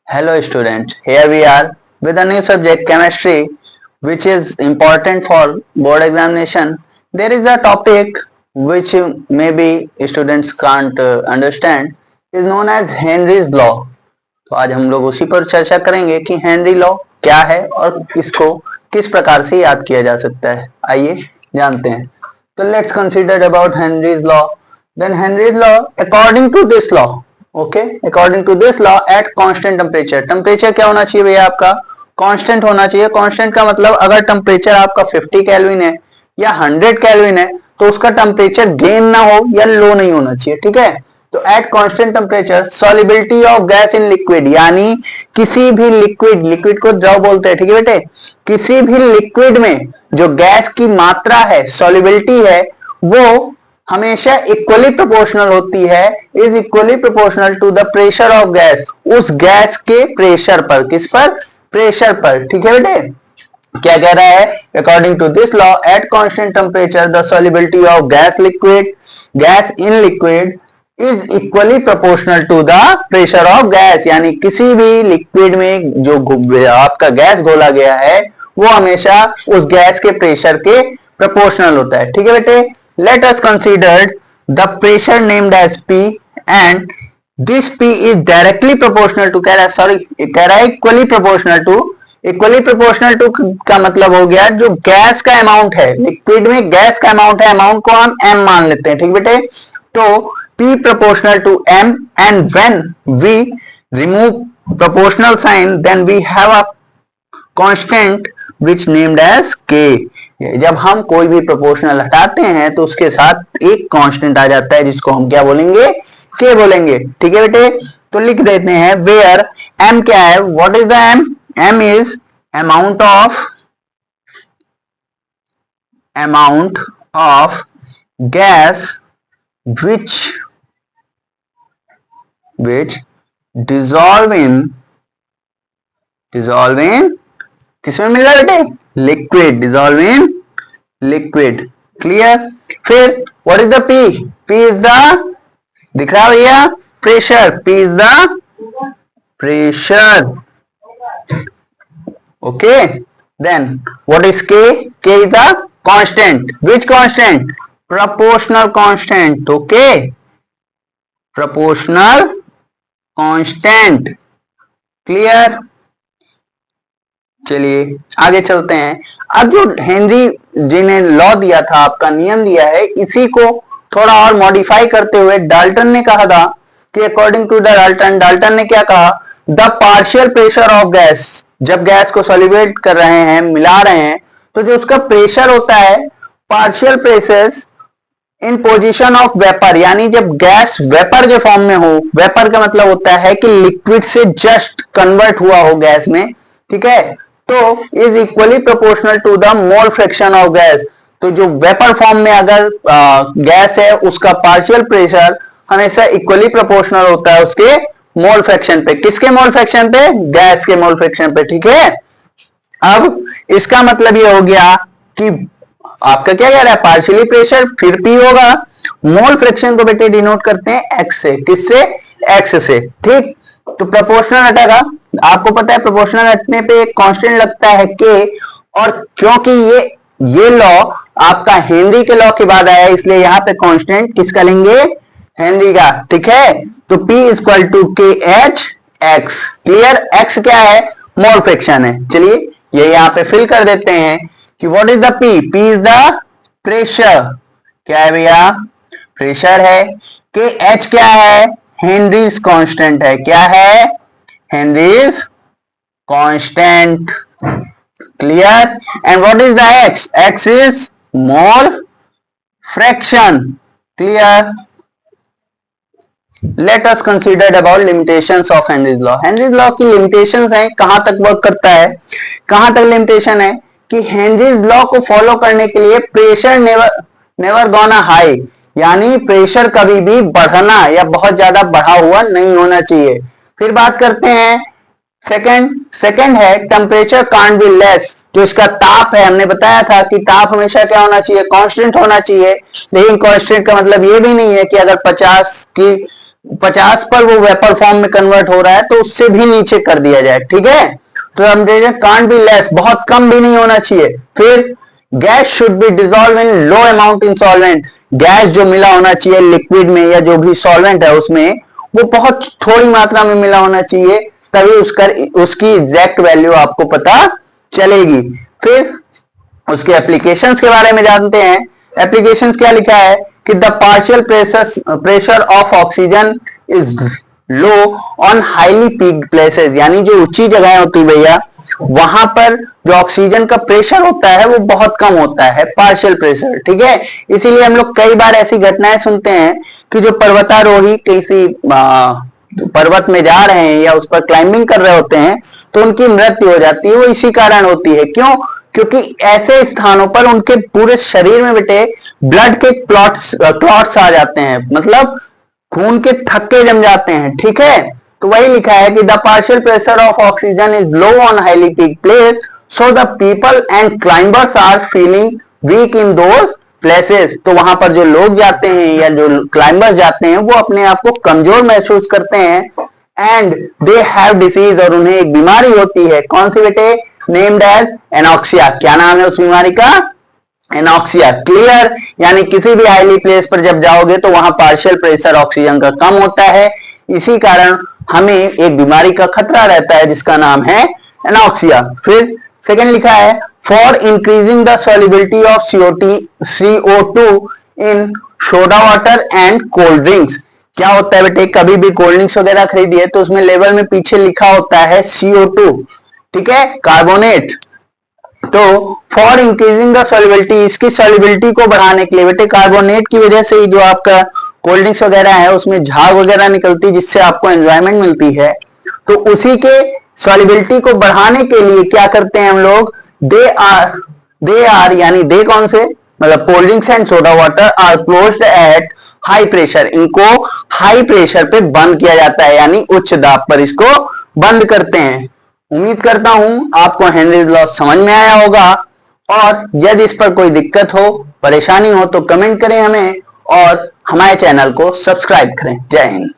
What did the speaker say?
Hello students, here we are with a new subject chemistry which is important for board examination. There is a topic which maybe students can't understand is known as Henry's law. तो आज हम लोग उसी पर चर्चा करेंगे कि Henry law क्या है और इसको किस प्रकार से याद किया जा सकता है। आइए जानते हैं। तो let's consider about Henry's law. Then Henry's law according to this law, okay, according to this law at constant temperature, temperature क्या होना चाहिए भैया आपका? कांस्टेंट होना चाहिए। कांस्टेंट का मतलब अगर टेम्परेचर आपका 50 केल्विन है या 100 केल्विन है तो उसका टेम्परेचर गेन ना हो या लो नहीं होना चाहिए, ठीक है। तो eight constant temperature solubility of gas in liquid, यानी किसी भी लिक्विड, लिक्विड को द्रव बोलते हैं, ठीक है बेटे, किसी भी लिक्विड में जो गैस की मात्रा है, सॉल्युबिलिटी है, वो हमेशा इक्वली प्रोपोर्शनल होती है, is equally proportional to the pressure of gas, उस गैस के प्रेशर पर। किस पर? प्रेशर पर, ठीक है बेटे। क्या कह रहा है? According to this law at constant temperature the solubility of gas liquid, gas in liquid is equally proportional to the pressure of gas, यानी किसी भी लिक्विड में जो आपका गैस घोला गया है वो हमेशा उस गैस के प्रेशर के प्रोपोर्शनल होता है, ठीक है बेटे। Let us consider the pressure named as P and this P is directly proportional to, कह रहा है equally proportional to, equally proportional to का मतलब हो गया जो गैस का अमाउंट है, लिक्विड में गैस का अमाउंट है, अमाउंट को हम m मान लेते हैं, ठीक बेटे। तो P proportional to m and when we remove proportional sign then we have a constant which named as K। जब हम कोई भी प्रोपोर्शनल हटाते हैं तो उसके साथ एक कांस्टेंट आ जाता है जिसको हम क्या बोलेंगे? के बोलेंगे, ठीक है बेटे। तो लिख देते हैं वेयर एम क्या है? What is the M? M is amount of gas which dissolve in किसमें मिल रहा है बेटे? Liquid, dissolve in liquid, clear. फिर what is the P? P is the, दिख रहा है भैया, pressure. P is the pressure, okay. Then what is K? K is the constant. Which constant? Proportional constant, okay, proportional constant, clear. चलिए आगे चलते हैं। अब जो हेनरी जी ने लॉ दिया था, आपका नियम दिया है, इसी को थोड़ा और मॉडिफाई करते हुए डाल्टन ने कहा था कि अकॉर्डिंग टू द डाल्टन ने क्या कहा? The partial pressure of gas, जब गैस को सॉल्युबेट कर रहे हैं, मिला रहे हैं, तो जो उसका प्रेशर होता है, partial pressure in position of vapour, यानी जब गैस वेपर के फॉर्म में हो, वेपर का मतलब होता है कि लिक्विड से जस्ट कन्वर्ट हुआ हो गैस में, ठीक है, तो is equally proportional to the mole fraction of gas. तो जो वेपर फॉर्म में अगर गैस है उसका पार्शियल प्रेशर हमेशा इक्वली प्रोपोर्शनल होता है उसके मोल फ्रैक्शन पे। किसके मोल फ्रैक्शन पे? गैस के मोल फ्रैक्शन पे, ठीक है। अब इसका मतलब ये हो गया कि आपका क्या कह रहा है? पार्शियली प्रेशर, फिर पी होगा, मोल फ्रैक्शन को बेटे डिनोट करते हैं एक्स से। किससे? एक्स से, ठीक। तो प्रोपोर्शनल हटेगा, आपको पता है प्रोपोर्शनल हटने पे एक कांस्टेंट लगता है के, और क्योंकि ये लॉ आपका हेनरी के लॉ के बाद आया है, इसलिए यहां पे कांस्टेंट किसका लेंगे? हेनरी का, ठीक है। तो P इक्वल टू के एच एक्स, क्लियर। एक्स क्या है? मोल फ्रैक्शन है। चलिए ये यहां पे फिल कर देते हैं कि what is the P? P is the pressure, क्या है भैया? प्रेशर है। के एच क्या है? हेनरीज कांस्टेंट है। क्या है? Henrys constant, clear. And what is the x? X is mole fraction, clear. Let us consider about limitations of Henry's law. Henry's law की लिमिटेशंस हैं, कहां तक वर्क करता है, कहां तक लिमिटेशन है कि हेनरीज लॉ को फॉलो करने के लिए प्रेशर नेवर गोना हाई, यानी प्रेशर कभी भी बढ़ना या बहुत ज्यादा बढ़ा हुआ नहीं होना चाहिए। फिर बात करते हैं सेकंड है टेम्परेचर कांट बी लेस, जो इसका ताप है, हमने बताया था कि ताप हमेशा क्या होना चाहिए? कांस्टेंट होना चाहिए। लेकिन कांस्टेंट का मतलब ये भी नहीं है कि अगर 50 की 50 पर वो वेपर फॉर्म में कन्वर्ट हो रहा है तो उससे भी नीचे कर दिया जाए, ठीक है। तो हम दे दें कांट बी लेस, बहुत कम भी नहीं होना चाहिए। फिर gas should be dissolve in low amount in solvent, gas जो मिला होना चाहिए लिक्विड में या जो भी सॉल्वेंट है उसमें वो बहुत थोड़ी मात्रा में मिला होना चाहिए, तभी उसकी एग्जैक्ट वैल्यू आपको पता चलेगी। फिर उसके एप्लीकेशंस के बारे में जानते हैं। एप्लीकेशंस क्या लिखा है कि the partial pressure of oxygen is low on highly peaked places, यानी जो ऊंची जगह होती भैया वहां पर जो ऑक्सीजन का प्रेशर होता है वो बहुत कम होता है, पार्शियल प्रेशर, ठीक है। इसीलिए हम लोग कई बार ऐसी घटनाएं सुनते हैं कि जो पर्वतारोही किसी पर्वत में जा रहे हैं या उस पर क्लाइंबिंग कर रहे होते हैं तो उनकी मृत्यु हो जाती है, वो इसी कारण होती है। क्यों? क्योंकि ऐसे स्थानों पर उनके पूरे शरीर में बेटे ब्लड के क्लॉट्स आ जाते हैं, मतलब खून के थक्के जम जाते हैं, ठीक है। तो वही लिखा है कि the partial pressure of oxygen is low on highly peak place, so the people and climbers are feeling weak in those places. तो वहां पर जो लोग जाते हैं या जो क्लाइंबर्स जाते हैं वो अपने आप को कमजोर महसूस करते हैं। एंड दे हैव डिसीज, और उन्हें एक बीमारी होती है, कौन सी बेटे? Named as anoxia. क्या नाम है उस बीमारी का? एनॉक्सिया। क्लियर? यानी किसी भी हाईली प्लेस पर जब जाओगे तो वहां पार्शियल प्रेशर ऑक्सीजन का कम होता है, इसी कारण हमें एक बीमारी का खतरा रहता है जिसका नाम है एनॉक्सिया। फिर सेकंड लिखा है for increasing the solubility of CO2 in soda water and cold drinks. क्या होता है बेटे, कभी भी कोल्ड ड्रिंक्स वगैरह खरीदिए तो उसमें लेवल में पीछे लिखा होता है CO2, ठीक है, कार्बोनेट। तो फॉर इंक्रीजिंग द सॉल्युबिलिटी, इसकी सॉल्युबिलिटी को बढ़ाने के लिए बेटे कार्बोनेट की वजह से ही जो आपका कोल्ड ड्रिंक्स वगैरह है उसमें झाग वगैरह निकलती है जिससे आपको एंजॉयमेंट मिलती है। तो उसी के सॉल्युबिलिटी को बढ़ाने के लिए क्या करते हैं हम लोग? दे आर यानी दे कौन से, मतलब cold drinks and soda water are closed at high pressure, इनको हाई प्रेशर पे बंद किया जाता है, यानी उच्च दाब पर इसको बंद करते हैं। उम्मीद करता हूं आपको हेनरीज लॉ समझ में आया होगा, और यदि इस पर कोई दिक्कत हो, परेशानी हो तो कमेंट करें हमें और हमारे चैनल को सब्सक्राइब करें। जय हिंद।